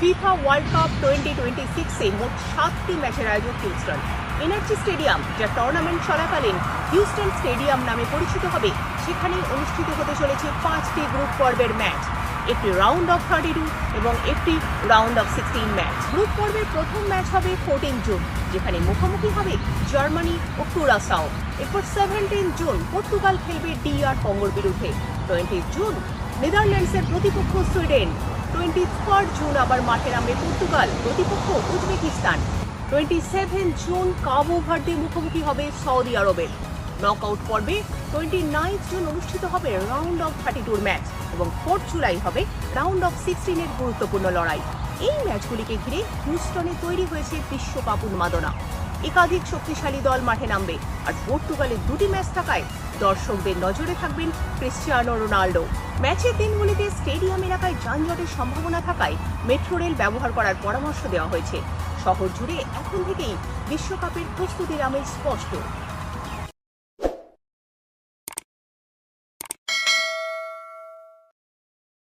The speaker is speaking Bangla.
ফিফা ওয়ার্ল্ড কাপ 2026-এ মোট 7টি ম্যাচের আয়োজক হিউস্টন। এনার্জি স্টেডিয়াম, যা টুর্নামেন্ট চলাকালীন হিউস্টন স্টেডিয়াম নামে পরিচিত হবে, সেখানেই অনুষ্ঠিত হতে চলেছে 5টি গ্রুপ পর্বের ম্যাচ, একটি রাউন্ড অফ 32 এবং একটি রাউন্ড অফ 16 ম্যাচ। গ্রুপ পর্বের প্রথম ম্যাচ হবে 14 জুন, যেখানে মুখোমুখি হবে জার্মানি ও কুরাসাও। এরপর 17 জুন পর্তুগাল খেলবে DR কঙ্গোর বিরুদ্ধে। 20 জুন নেদারল্যান্ডসের প্রতিপক্ষ সুইডেন। 23 জুন আবার মাঠে নামবে পর্তুগাল, প্রতিপক্ষ উজবেকিস্তান। 27 জুন কাবো ভার্দে মুখোমুখি হবে সৌদি আরবের। নকআউট পর্বে 29 জুন অনুষ্ঠিত হবে রাউন্ড অফ 32 ম্যাচ এবং 4 জুলাই হবে রাউন্ড অফ 16-এর গুরুত্বপূর্ণ লড়াই। এই ম্যাচগুলিকে ঘিরে হিউস্টনে তৈরি হয়েছে বিশ্বকাপ উন্মাদনা। একাধিক শক্তিশালী দল মাঠে নামবে, আর পর্তুগালের 2টি ম্যাচ থাকায় দর্শকদের নজরে থাকবেন ক্রিস্টিয়ানো রোনাল্ডো। ম্যাচের দিনগুলিতে স্টেডিয়াম এলাকায় যানজটের সম্ভাবনা থাকায় মেট্রো রেল ব্যবহার করার পরামর্শ দেওয়া হয়েছে। শহর জুড়ে এখন থেকেই বিশ্বকাপের প্রস্তুতির আমেজ স্পষ্ট।